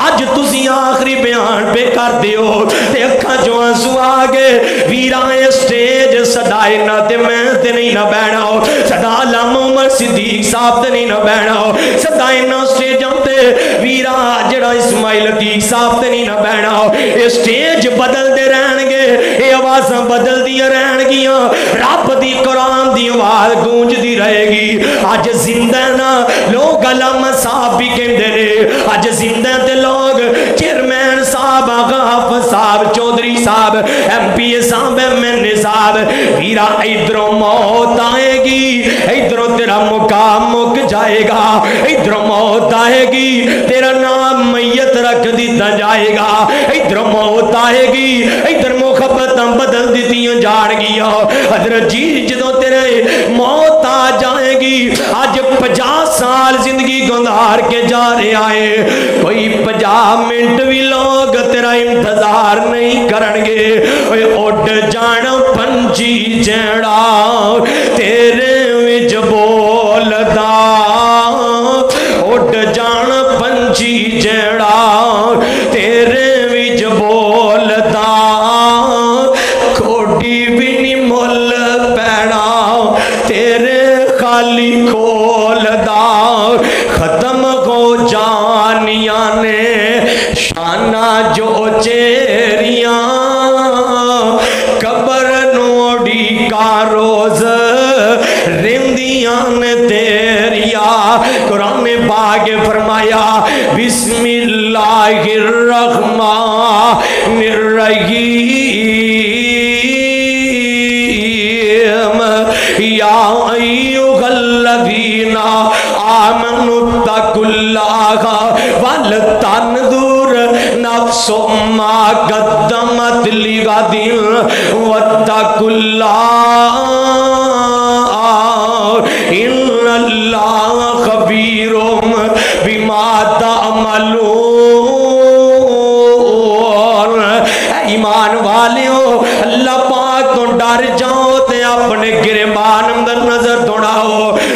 اج تسی آخری بیان پہ کر دیو تے اکھاں چوں آنسو آ گئے ویرائے سٹیج صدائے نہ تے میں تے نہیں نہ بہنا ہو صدا علامہ عمر صدیق صاحب تے نہیں نہ بہنا ہو صدائے نہ سٹیج تے ویرا جڑا اسماعیل عتیق صاحب تے نہیں نہ بہنا ہو اے سٹیج بدل دے رہن گے اے آوازاں بدل دیاں رہن گیاں رب دی قرآن دی آواز گونج دی رہے گی اج زندہ نا لوگ علامہ صاحب بھی کہندے نے اج زندہ تے لوگ چیئرمین صاحب آغا حافظ صاحب چودھری صاحب ایم پی اے صاحب ایم این اے صاحب ویرا ادھروں موت آئے گی ادھروں تیرا مقام مک جائے گا ادھروں موت آئے گی تیرا نام میت رکھ دیتا جائے گا ادھروں موت آئے گی ادھر محبتاں بدل دیتیاں جان گیا حضرت جی جدوں تیرے موت آ جائے گی آج 50 سال زندگی گزار کے جا رہے آئے کوئی 50 منٹ بھی لوگ تیرا انتظار نہیں کرن گے اڈ جانا پنچی جیڑا تیرے وچ بولدا اڈ جانا پنچی جیڑا تیرے وچ بولدا کوڈی بھی نہیں مل پینا تیرے خالی کھولدا ختم ہو جانیاں نے شانہ جو چیریاں قبر نوڑی کا روز رندیاں نے تیریا قرآن پاک فرمایا بسم اللہ الرحمن الرحیم یا ایوہ الذین آمنوا اتقوا اللہ ولتنظر نفس ما قدمت لغد واتقوا اللہ ان اللہ خبیر بما تعملون ایمان والیوں اللہ پاک تو ڈر جاؤ تے اپنے گربان اندر نظر دوڑاؤ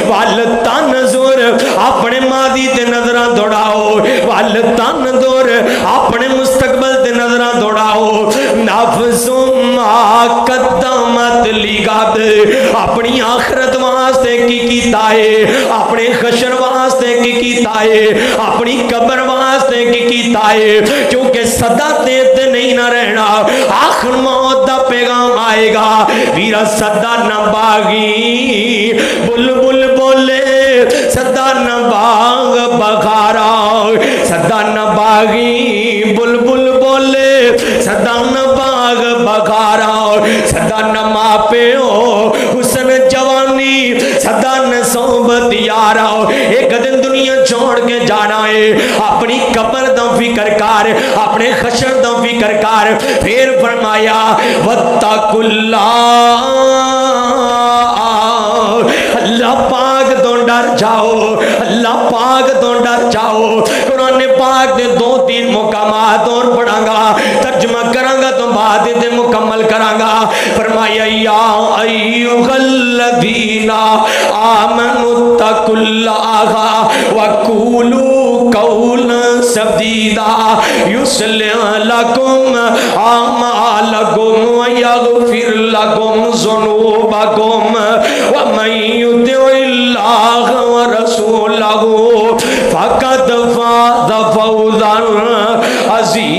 والتنظر اپنے ماضی تے نظران دوڑاؤ والتنظر اپنے مستقبل تے نظران دوڑاؤ نفس ما قدمت لغد اپنی آخرت واسطے کی کیتا ہے اپنے خشر واسطے کی کیتا ہے اپنی قبر واسطے کی کیتا ہے کیونکہ صدا تے نہیں نہ رہنا آخر موت دا پیغام آئے گا ویرا صدا نہ باغی بلبل بولے صدا نہ باغ بخارا صدا نہ باغی بلبل بولے صدا نہ باغ بخارا صدا نہ ماپے ہو حسن جوانی صدا نہ صحبت یارا ایک دن دنیا چھوڑ کے جانا ہے اپنی قبر دا فکر کر اپنے خشر دا فکر کر پھر فرمایا واتقوا اللہ اللہ پاک تو ڈر جاؤ اللہ پاک تو ڈر جاؤ قرآن پاک دے 2-3 مقامات اور پڑھاں گا ترجمہ کراں گا تو بعد دے مکمل کراں گا فرمایا یا ایوہ الذین آمنوا اتقوا اللہ وقولوا قولا سدیدا یصلح لکم اعمالکم ویغفر لکم ذنوبکم ومن یطع اللہ ورسولہ فقد فاز فوزا عظیما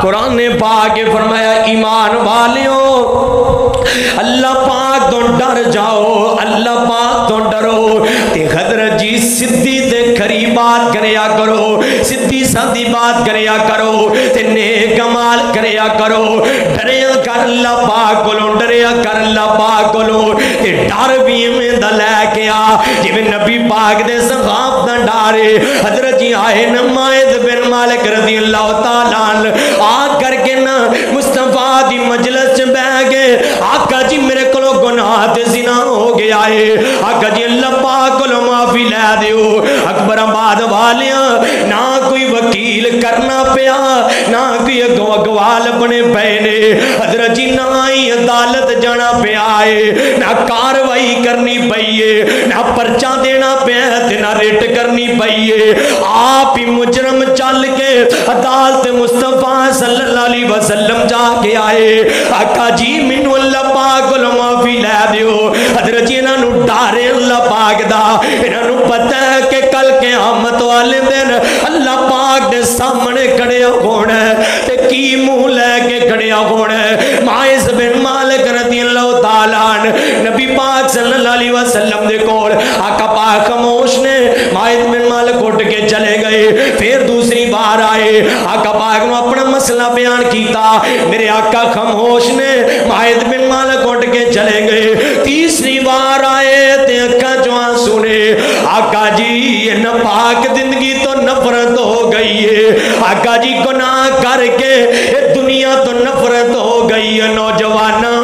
قرآن پاک فرمایا ایمان والیوں اللہ پاک تو ڈر جاؤ اللہ پاک تو ڈرو تے حضرت جی سدھی تے کھری بات کریا کرو سدھی سادھی بات کریا کرو تے نیک عمل کریا کرو ڈریا کر اللہ پاک کولوں ڈریا کر اللہ پاک کولوں تے ڈر بھی میں دا لے کے آ جویں نبی پاک دے صحابہ دا ڈارے حضرت جی آئے نمائد بن مالک رضی اللہ تعالیٰ عنہ آ کر کے نا مصطفیٰ دی مجلس چ بیٹھ گئے آقا جی میرے کولوں گناہ تے زنا ہو گیا ہے آقا جی اللہ پاک کولوں معافی لے دیو اکبر آباد والیاں نہ وکیل کرنا پیا نہ کوئی اگوال بنے پے نے حضرت جی نہ ہی عدالت جانا پیا ہے نہ کاروائی کرنی پئی ہے نہ پرچہ دینا پیا تے نہ ریٹ کرنی پئی ہے آپ ہی مجرم چل کے عدالت مصطفیٰ صلی اللہ علیہ وسلم جا کے آئے آقا جی مینوں اللہ پاک کو معافی لے دیو حضرت جی انہاں نوں ڈارے اللہ پاک دا انہاں نوں پتہ ہے کہ کل قیامت والے دن اللہ پاک دے سامنے کھڑے ہونا ہے تے کی منہ لے کے کھڑے ہونا ہے ماعز بن مالک رضی اللہ تعالیٰ عنہ نبی پاک صلی اللہ علیہ وسلم دے کول آقا پاک خاموش نے ماعز بن مالک اٹھ کے چلے گئے پھر دوسری بار آئے آقا پاک نے اپنا مسئلہ بیان کیتا میرے آقا خاموش نے ماعز بن مالک اٹھ کے چلے گئے تیسری بار آئے تے اکھاں چوں آنسو نے آقا جی یہ ناپاک زندگی تو نفرت ہو گئی ہے آقا جی گناہ کر کے دنیا تو نفرت ہو گئی ہے نوجوانا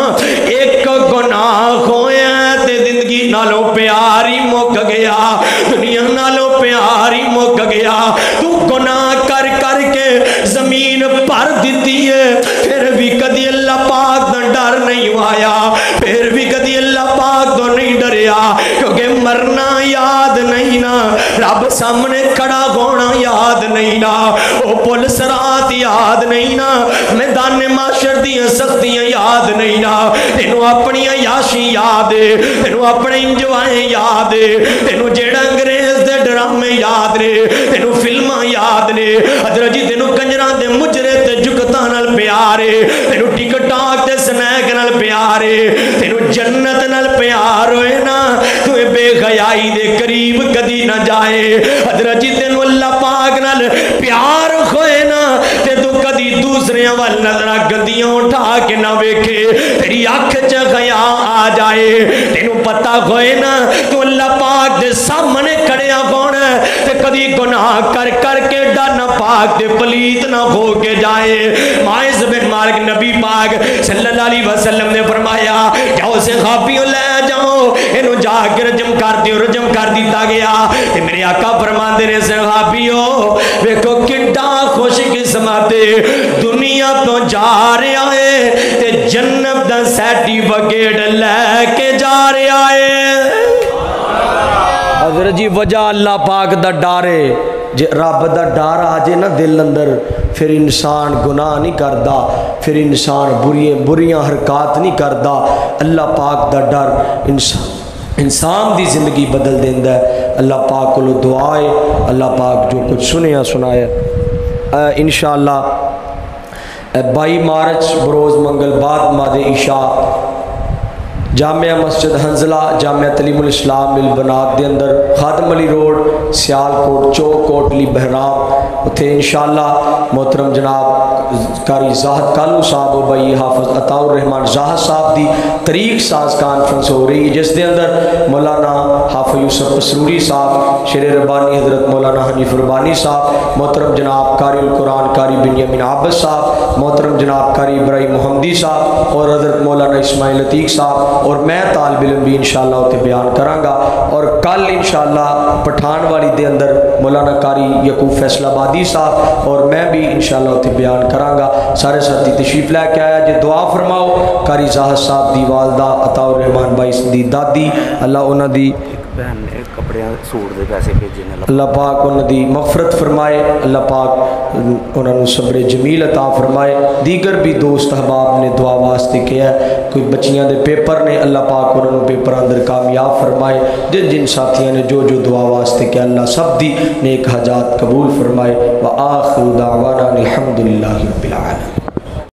ایک گناہ ہویا تے زندگی نالوں پیاری مک گیا دنیا نالوں پیاری مک گیا تو گناہ کر کر کے زمین پر دیتی ہے پھر بھی کدی اللہ پاک دا ڈر نہیں آیا پھر بھی کدی اللہ پاک تو نہیں ڈریا کیونکہ مرنا یاد نہیں نا رب سامنے کھڑا ہونا یاد نہیں نا او پل صراط یاد نہیں نا میدان معاشر دیاں سختیاں یاد نہیں نا تینوں اپنی عیاشی یاد ہے تینوں اپنے انجوائیں یاد ہے تینوں جیڑا انگریز دے ڈرامے یاد نے تینوں فلماں یاد نے حضرت جی تینوں کنجراں دے مجرے تے جگتاں نال پیارے تینوں ٹک ٹاک تے سنیک نال پیارے تینوں جنت نال پیار ہوئے نا تو بے خیائی دے قریب کدی نہ جائے حضرت جی تینوں اللہ پاک نال پیار ہوئے نا تے تو کدی دوسرے وال نظرہ گندیاں اٹھا کے نہ ویکھے تیری آنکھ چ خیا آ جائے تینوں پتہ ہوئے نا تو اللہ پاک دے سامنے کھڑیا ہونا تے کدی گناہ کر کر کے ڈر نہ پاک دے پلیت نہ ہو کے جائے ماعز بن مالک نبی پاک صلی اللہ علیہ وسلم نے فرمایا جاؤ صحابیوں لے جاؤ انہوں جا کے رجم کر دیو رجم کر دیتا گیا تے میرے آقا فرماندے نے صحابیوں ویکھو کڈا خوش قسمت دنیا تو جا رہا ہے تے جنت دا سرٹیفکیٹ لے کے جا رہا ہے حضرت جی وجہ اللہ پاک دا ڈارے جے رب دا ڈار آجے نا دل اندر پھر انسان گناہ نہیں کردا پھر انسان بریاں حرکات نہیں کردا اللہ پاک دا ڈر انسان دی زندگی بدل دیندہ ہے اللہ پاک کو لو دعائے اللہ پاک جو کچھ سنیا سنائے انشاءاللہ 22 مارچ بروز منگل بعد ماد عشاء جامعہ مسجد حنزلہ جامعہ تعلیم الاسلام البنات دے اندر خادم علی روڈ سیال کوٹ چوک کوٹلی بہرام اتھے انشاءاللہ محترم جناب قاری زاہد کالو صاحب و بھائی حافظ عطاء الرحمن زاہد صاحب دی طریق ساز کانفرنس ہو رہی جس دے اندر مولانا حافظ یوسف مسروری صاحب شیر ربانی حضرت مولانا حنیف ربانی صاحب محترم جناب قاری القرآن قاری بنیامین عابد صاحب محترم جناب قاری ابراہیم محمدی صاحب اور حضرت مولانا اسماعیل عتیق صاحب اور میں طالب علم بھی انشاءاللہ ہوتے بیان کروں گا اور کل انشاءاللہ پٹھان والی دے اندر مولانا قاری یعقوب فیصل آبادی صاحب اور میں بھی انشاءاللہ ہوتے بیان کروں گا سارے ساتھی تشریف لے کے آیا جی دعا فرماؤ قاری زاہد صاحب دی والدہ عطاء الرحمن بھائی دی دادی اللہ انہ دی اللہ پاک انہوں دی مغفرت فرمائے اللہ پاک انہوں صبر جمیل عطا فرمائے دیگر بھی دوست احباب نے دعا واسطے کیا ہے کوئی بچیاں دے پیپر نے اللہ پاک انہوں پیپر اندر کامیاب فرمائے جن جن ساتھیاں نے جو جو دعا واسطے کیا اللہ سب دی نیک حاجات قبول فرمائے وآخر دعوانا الحمدللہ رب العالمین.